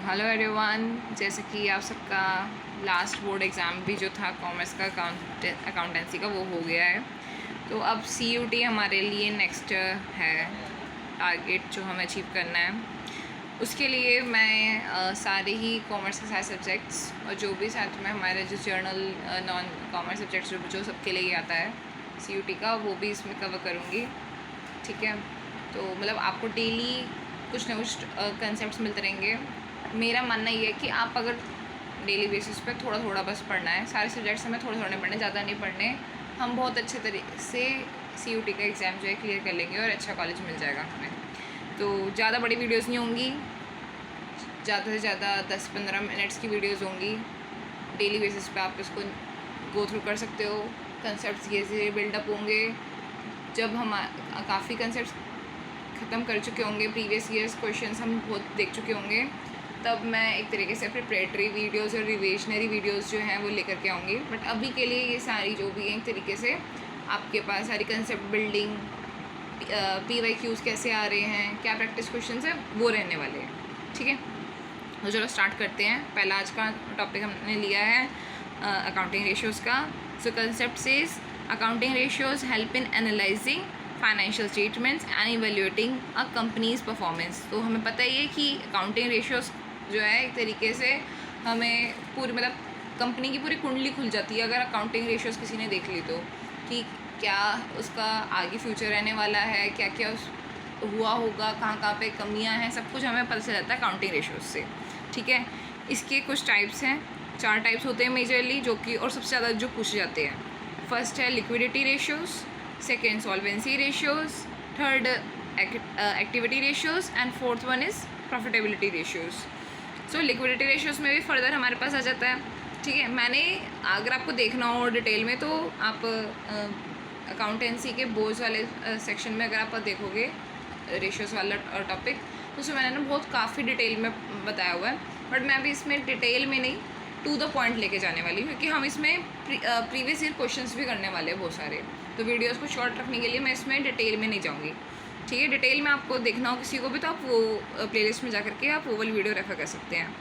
Hello everyone, जैसे कि आप सबका लास्ट बोर्ड एग्ज़ाम भी जो था कॉमर्स का अकाउंटेंसी का वो हो गया है। तो अब CUT हमारे लिए नेक्स्ट है टारगेट जो हमें अचीव करना है। उसके लिए मैं सारे ही कॉमर्स के सारे सब्जेक्ट्स और जो भी साथ में हमारे जो जर्नल नॉन कॉमर्स सब्जेक्ट्स जो सबके लिए आता है CUT का, वो भी इसमें कवर करूँगी। ठीक है, तो मतलब आपको डेली कुछ ना कुछ कंसेप्ट्स मिलते रहेंगे। मेरा मानना ये है कि आप अगर डेली बेसिस पे थोड़ा थोड़ा बस पढ़ना है, सारे सब्जेक्ट्स हमें थोड़ा थोड़ा पढ़ने, ज़्यादा नहीं पढ़ने, हम बहुत अच्छे तरीके से CUT का एग्ज़ाम जो है क्लियर कर लेंगे और अच्छा कॉलेज मिल जाएगा हमें। तो ज़्यादा बड़ी वीडियोस नहीं होंगी, ज़्यादा से ज़्यादा 10-15 मिनट्स की वीडियोस होंगी। डेली बेसिस पे आप इसको गो थ्रू कर सकते हो। कंसेप्ट्स धीरे धीरे बिल्डअप होंगे। जब हम काफ़ी कंसेप्ट्स ख़त्म कर चुके होंगे, प्रीवियस ईयर्स क्वेश्चंस हम बहुत देख चुके होंगे, तब मैं एक तरीके से प्रिपरेटरी वीडियोस और रिविजनरी वीडियोस जो हैं वो लेकर के आऊँगी। बट अभी के लिए ये सारी जो भी हैं एक तरीके से आपके पास सारी कंसेप्ट बिल्डिंग, PYQs कैसे आ रहे हैं, क्या प्रैक्टिस क्वेश्चंस हैं, वो रहने वाले हैं। ठीक है, तो चलो स्टार्ट करते हैं। पहला आज का टॉपिक हमने लिया है अकाउंटिंग रेशियोज़ का। सो concept says accounting ratios help in analysing financial statements and evaluating a companies performance. तो हमें पता ही है कि अकाउंटिंग रेशियोज़ जो है एक तरीके से हमें पूरी मतलब कंपनी की पूरी कुंडली खुल जाती है अगर अकाउंटिंग रेशियोज़ किसी ने देख ली तो, कि क्या उसका आगे फ्यूचर रहने वाला है, क्या क्या हुआ होगा, कहाँ कहाँ पे कमियाँ हैं, सब कुछ हमें पता चल जाता है अकाउंटिंग रेशियोज़ से। ठीक है, इसके कुछ टाइप्स हैं, 4 टाइप्स होते हैं मेजरली, जो कि और सबसे ज़्यादा जो पूछे जाते हैं। फर्स्ट है liquidity ratios, second solvency ratios, third activity ratios and fourth one is profitability ratios. So liquidity ratios में भी फर्दर हमारे पास आ जाता है। ठीक है, मैंने अगर आपको देखना हो डिटेल में तो आप अकाउंटेंसी के बोर्ड्स वाले सेक्शन में अगर आप देखोगे रेशियोज़ वाला टॉपिक, तो उसमें मैंने ना बहुत काफ़ी डिटेल में बताया हुआ है। बट मैं अभी इसमें डिटेल में नहीं, टू द पॉइंट लेके जाने वाली हूँ, क्योंकि हम इसमें प्रीवियस ईयर क्वेश्चंस भी करने वाले हैं बहुत सारे। तो वीडियोस को शॉर्ट रखने के लिए मैं इसमें डिटेल में नहीं जाऊँगी। ठीक है, डिटेल में आपको देखना हो किसी को भी तो आप वो प्लेलिस्ट में जा करके आप वो वाली वीडियो रेफर कर सकते हैं।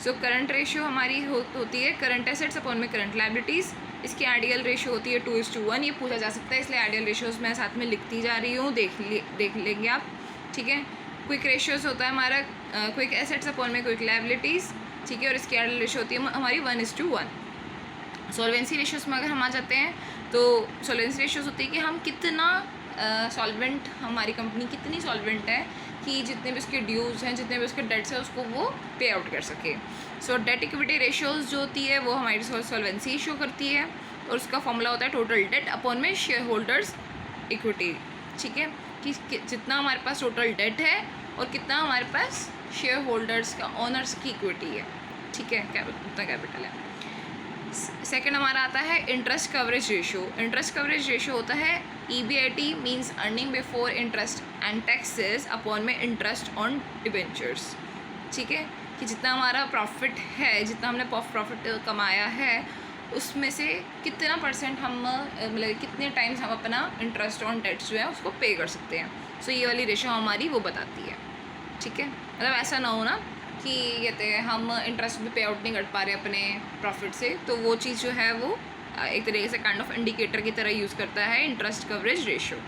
सो करंट रेशियो हमारी होती है करंट एसेट्स अपॉन में करंट लायबिलिटीज़। इसकी आइडियल रेशियो होती है 2:1। ये पूछा जा सकता है, इसलिए आइडियल रेशियोज़ मैं साथ में लिखती जा रही हूँ, देख लेंगे आप। ठीक है, क्विक रेशियोज़ होता है हमारा क्विक एसेट्स अपॉन में क्विक लायबिलिटीज़। ठीक है, और इसकी आइडियल रेशियो होती है हमारी 1:1। सॉल्वेंसी रेशियोज़ में अगर हम आ जाते हैं तो सॉल्वेंसी रेशियोज़ होती है कि हम कितना सॉल्वेंट, हमारी कंपनी कितनी सॉल्वेंट है कि जितने भी उसके ड्यूज़ हैं, जितने भी उसके डेट्स हैं, उसको वो पे आउट कर सके। सो डेट इक्विटी रेशियोज़ जो होती है वो हमारी सॉल्वेंसी शो करती है, और उसका फॉर्मूला होता है टोटल डेट अपॉन में शेयर होल्डर्स इक्विटी। ठीक है, कि जितना हमारे पास टोटल डेट है और कितना हमारे पास शेयर होल्डर्स का ओनर्स की इक्विटी है। ठीक है, उतना कैपिटल है। सेकंड हमारा आता है interest coverage ratio. Interest coverage ratio होता है EBIT means earning before interest and taxes upon में इंटरेस्ट ऑन डिबेंचर्स। ठीक है, कि जितना हमारा प्रॉफिट है, जितना हमने प्रॉफिट कमाया है, उसमें से कितना % हम मतलब कितने टाइम्स हम अपना इंटरेस्ट ऑन डेट्स जो है उसको पे कर सकते हैं। सो ये वाली रेशियो हमारी वो बताती है। ठीक है, मतलब ऐसा ना हो ना कि कहते हैं हम इंटरेस्ट भी पे आउट नहीं कर पा रहे अपने प्रॉफिट से, तो वो चीज़ जो है वो एक तरीके से काइंड ऑफ इंडिकेटर की तरह यूज़ करता है interest coverage ratio.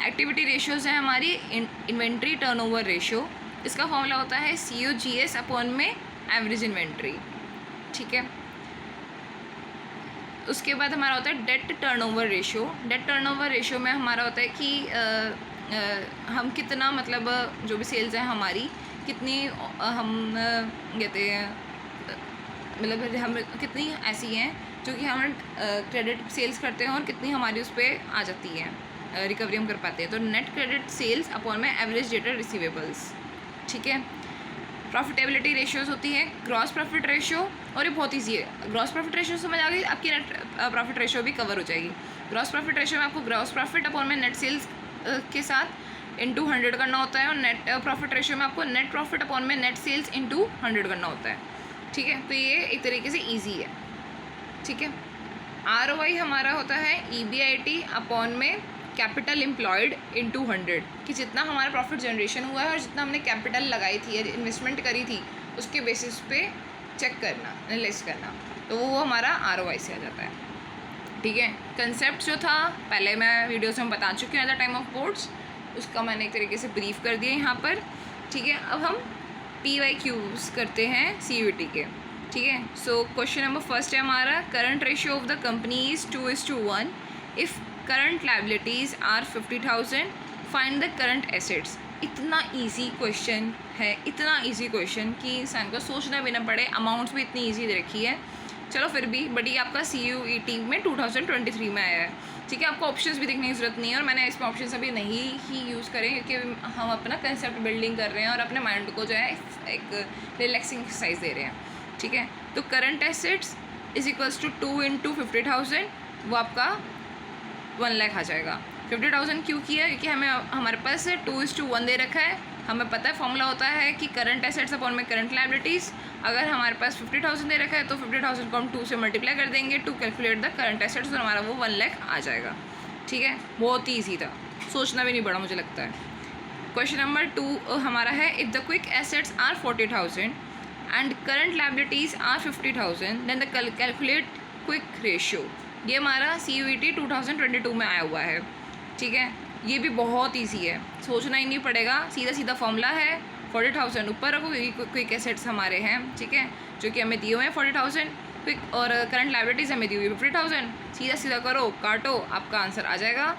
Activity ratios है हमारी इन्वेंट्री टर्नओवर रेशियो। इसका फॉर्मूला होता है COGS अपॉन में एवरेज इन्वेंट्री। ठीक है, उसके बाद हमारा होता है debt turnover ratio. Debt turnover ratio में हमारा होता है कि हम कितना मतलब जो भी सेल्स है हमारी कितनी हम कहते हैं मतलब हम कितनी ऐसी हैं जो कि हम क्रेडिट सेल्स करते हैं और कितनी हमारी उस पर आ जाती है, रिकवरी हम कर पाते हैं। तो नेट क्रेडिट सेल्स अपॉन में एवरेज डेटेड रिसीवेबल्स। ठीक है, प्रॉफिटेबिलिटी रेशियोज़ होती है ग्रॉस प्रॉफिट रेशियो, और ये बहुत ईजी है। ग्रॉस प्रॉफिट रेशियो समझ आ गई, आपकी नेट प्रॉफिट रेशियो भी कवर हो जाएगी। ग्रॉस प्रॉफिट रेशियो में आपको ग्रॉस प्रॉफिट अपॉन में नेट सेल्स के साथ इंटू 100 करना होता है, और नेट प्रॉफिट रेशियो में आपको नेट प्रॉफिट अपॉन में नेट सेल्स इंटू 100 करना होता है। ठीक है, तो ये एक तरीके से ईजी है। ठीक है, ROI हमारा होता है EBIT अपॉन में कैपिटल एम्प्लॉयड इनटू 100, कि जितना हमारा प्रॉफिट जनरेशन हुआ है और जितना हमने कैपिटल लगाई थी या इन्वेस्टमेंट करी थी उसके बेसिस पे चेक करना, एनालाइज करना, तो वो हमारा ROI से आ जाता है। ठीक है, कंसेप्ट जो था पहले मैं वीडियोस में बता चुकी हूँ at the time of boards, उसका मैंने एक तरीके से ब्रीफ कर दिया यहाँ पर। ठीक है, अब हम PYQs करते हैं CUET के। ठीक है, सो क्वेश्चन नंबर फर्स्ट है हमारा, current ratio of the company is 2:1, if current liabilities are 50,000, find the current assets. इतना इजी क्वेश्चन है, इतना इजी क्वेश्चन कि इंसान को सोचना भी ना पड़े, अमाउंट्स भी इतनी इजी दे रखी है। चलो फिर भी, बट ये आपका CUET में 2023 में आया है। ठीक है, आपको ऑप्शंस भी देखने की ज़रूरत नहीं है, और मैंने इसमें ऑप्शंस अभी नहीं ही यूज़ करें क्योंकि हम अपना कंसेप्ट बिल्डिंग कर रहे हैं और अपने माइंड को जो है एक रिलैक्सिंग एक्सरसाइज दे रहे हैं। ठीक है, तो current assets is equals to 2 × 50,000, वो आपका 1 लाख आ जाएगा। 50,000 क्यों किया, क्योंकि हमें हमारे पास 2:1 दे रखा है। हमें पता है फॉर्मूला होता है कि करंट एसेट्स अपॉन में करंट लायबिलिटीज़। अगर हमारे पास 50,000 दे रखा है तो 50,000 को हम 2 से मल्टीप्लाई कर देंगे to calculate the current assets, और हमारा वो 1 लाख आ जाएगा। ठीक है, बहुत ही ईजी था, सोचना भी नहीं पड़ा मुझे लगता है। क्वेश्चन नंबर 2 हमारा है, if the quick assets are 40,000 and current liabilities are 50,000 then the calculate quick ratio. ये हमारा CUET 2022 में आया हुआ है। ठीक है, ये भी बहुत इजी है, सोचना ही नहीं पड़ेगा, सीधा सीधा फॉर्मूला है। 40,000 ऊपर रखो क्योंकि क्विक एसेट्स हमारे हैं, ठीक है, जो कि हमें दिए हुए हैं 40,000, क्विक और करंट लायबिलिटीज़ हमें दी हुई है 50,000। सीधा सीधा करो, काटो, आपका आंसर आ जाएगा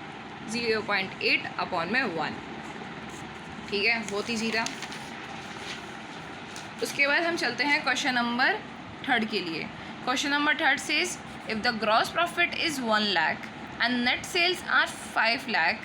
0.8/1। ठीक है, बहुत ईजी था। उसके बाद हम चलते हैं क्वेश्चन नंबर 3 के लिए। Question number 3 says, if the gross profit is 1 lakh and net sales are 5 lakh,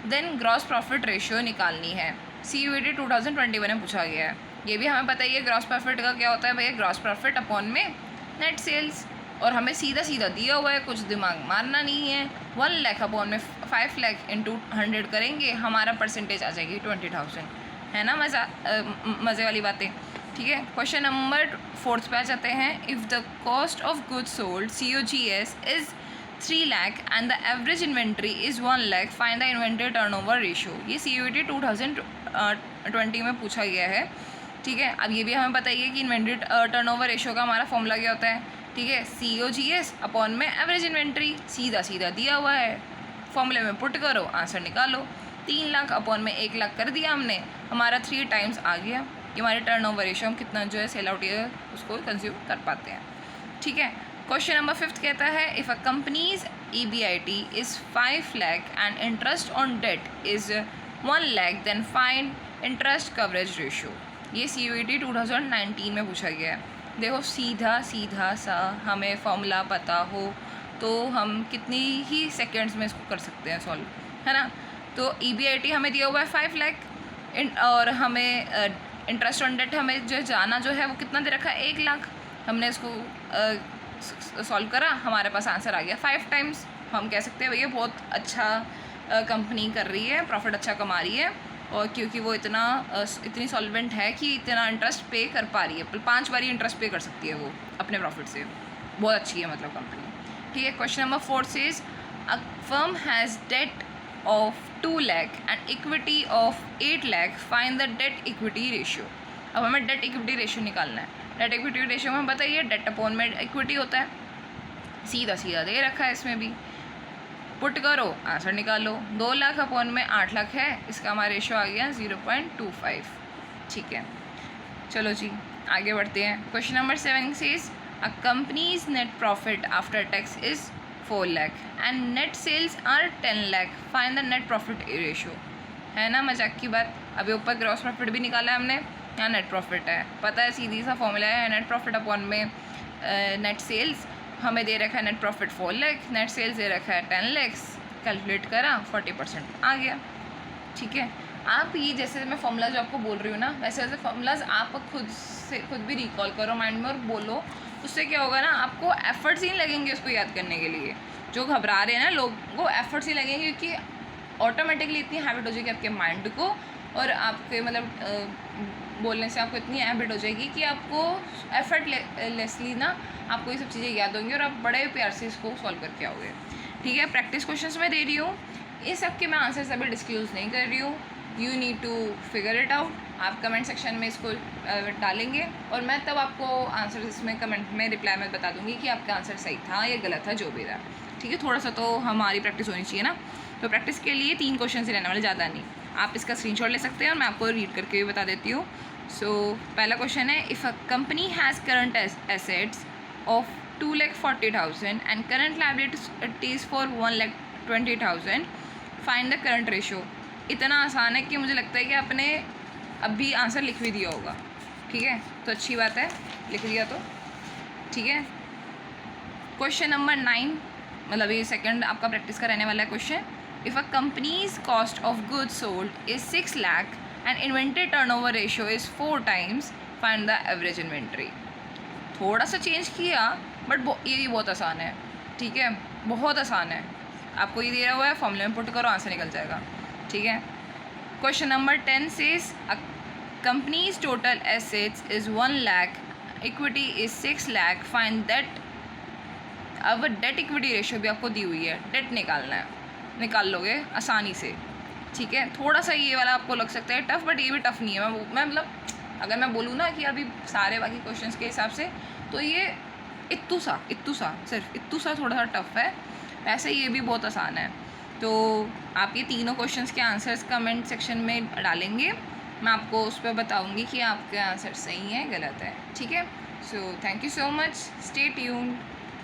then gross profit ratio निकालनी है। CUET 2021 में पूछा गया है। ये भी हमें पता ही है ग्रॉस प्रॉफिट का क्या होता है भैया, ग्रॉस प्रॉफिट अपॉन में नेट सेल्स, और हमें सीधा सीधा दिया हुआ है, कुछ दिमाग मारना नहीं है। 1 लाख अपॉन में 5 लाख इंटू 100 करेंगे, हमारा परसेंटेज आ जाएगी 20,000। है ना मज़े वाली बातें। ठीक है, क्वेश्चन नंबर 4 पे आ जाते हैं। If the cost of goods sold COGS is 3 lakh and the average inventory is 1 lakh, find the inventory turnover ratio. ये CUET 2020 में पूछा गया है। ठीक है, अब ये भी हमें पता ही है कि इन्वेंट्री टर्नओवर रेशियो का हमारा फॉर्मूला क्या होता है। ठीक है, COGS अपॉन में एवरेज इन्वेंट्री, सीधा सीधा दिया हुआ है, फॉर्मूले में पुट करो, आंसर निकालो। 3 लाख अपॉन में 1 लाख कर दिया हमने, हमारा 3 टाइम्स आ गया। ये हमारे टर्नओवर रेशियो, हम कितना जो है सेल आउट है उसको कंज्यूम कर पाते हैं। ठीक है, क्वेश्चन नंबर 5 कहता है, if a company's EBIT is 5 lakh and interest on debt is 1 lakh, then find interest coverage ratio. ये CUET 2019 में पूछा गया है। देखो, सीधा सीधा सा हमें फॉर्मूला पता हो तो हम कितनी ही सेकेंड्स में इसको कर सकते हैं सॉल्व, है ना। तो EBIT हमें दिया हुआ है 5 लाख, और हमें इंटरेस्ट ऑन डेट हमें जो जाना जो है वो कितना दे रखा है, 1 लाख। हमने इसको सॉल्व करा, हमारे पास आंसर आ गया 5 टाइम्स। हम कह सकते हैं भैया बहुत अच्छा कंपनी कर रही है, प्रॉफिट अच्छा कमा रही है, और क्योंकि वो इतनी सॉल्वेंट है कि इतना इंटरेस्ट पे कर पा रही है, 5 बार इंटरेस्ट पे कर सकती है वो अपने प्रॉफिट से, बहुत अच्छी है मतलब कंपनी। ठीक है, question number 4 says, a firm has debt of 2 lakh and equity of 8 lakh, find the debt equity ratio. अब हमें डेट इक्विटी रेशियो निकालना है। डेट इक्विटी रेशियो में बताइए, डेट अपॉन में इक्विटी होता है, सीधा सीधा दे रखा है, इसमें भी पुट करो, आंसर निकालो। 2 लाख अपॉन में 8 लाख है, इसका हमारा रेशियो आ गया 0.25। ठीक है, चलो जी आगे बढ़ते हैं। Question number 7 says, a company's net profit after tax is 4 lakh and net sales are 10 lakh, find the net profit ratio. है ना मजाक की बात। अभी ऊपर ग्रॉस प्रॉफिट भी निकाला है हमने, यहाँ नेट प्रॉफिट है, पता है सीधी सा फॉर्मूला है, नेट प्रॉफिट अपॉन में नेट सेल्स। हमें दे रखा है net profit 4 lakh, net sales दे रखा है 10 लाख, कैलकुलेट करा 40% आ गया। ठीक है, आप ये जैसे मैं फॉर्मूला जो आपको बोल रही हूँ ना, वैसे वैसे फॉर्मूलाज आप खुद भी रिकॉल करो माइंड में और बोलो, उससे क्या होगा ना, आपको एफर्ट्स ही लगेंगे उसको याद करने के लिए। जो घबरा रहे हैं ना लोग, वो एफर्ट्स ही लगेंगे, क्योंकि ऑटोमेटिकली इतनी हैबिट हो जाएगी आपके माइंड को, और आपके मतलब बोलने से आपको इतनी हैबिट हो जाएगी कि आपको एफर्टलेसली ना आपको ये सब चीज़ें याद होंगी और आप बड़े प्यार से इसको सॉल्व करके आओगे। ठीक है, प्रैक्टिस क्वेश्चंस में दे रही हूँ। ये सब के मैं आंसर्स अभी डिस्क्लोज़ नहीं कर रही हूँ, you need to figure it out. आप कमेंट सेक्शन में इसको डालेंगे और मैं तब आपको आंसर इसमें कमेंट में रिप्लाई में बता दूँगी कि आपका आंसर सही था या गलत था, जो भी था। ठीक है, थोड़ा सा तो हमारी प्रैक्टिस होनी चाहिए ना। तो प्रैक्टिस के लिए 3 क्वेश्चन ही रहने वाले, ज़्यादा नहीं। आप इसका स्क्रीनशॉट ले सकते हैं और मैं आपको रीड करके भी बता देती हूँ। सो पहला क्वेश्चन है, if a company has current assets of 2,40,000 and current liabilities for 1,20,000, find the current ratio. इतना आसान है कि मुझे लगता है कि आपने अभी आंसर लिख भी दिया होगा। ठीक है, तो अच्छी बात है, लिख दिया तो ठीक है। क्वेश्चन नंबर 9, मतलब ये सेकंड आपका प्रैक्टिस का रहने वाला है question. If a companies cost of goods sold is 6 lakh and inventory turnover ratio is 4 times, find the average inventory. थोड़ा सा चेंज किया बट ये भी बहुत आसान है। ठीक है, बहुत आसान है। आपको ये दिया हुआ है, फॉर्मूले में पुट करो, आंसर निकल जाएगा। ठीक है। Question number 10 says a companies total assets is 1 lakh, equity is 6 lakh, find that. अब डेट इक्विटी रेशियो भी आपको दी हुई है, डेट निकालना है, निकाल लोगे आसानी से। ठीक है, थोड़ा सा ये वाला आपको लग सकता है टफ़, बट ये भी टफ़ नहीं है। मैं मतलब अगर मैं बोलूँ ना कि अभी सारे बाकी क्वेश्चंस के हिसाब से तो ये इत्तू सा सिर्फ इत्तू सा थोड़ा सा टफ़ है, वैसे ये भी बहुत आसान है। तो आप ये तीनों क्वेश्चंस के आंसर्स कमेंट सेक्शन में डालेंगे, मैं आपको उस पर बताऊँगी कि आपके आंसर सही है गलत है। ठीक है, so thank you so much, stay tuned.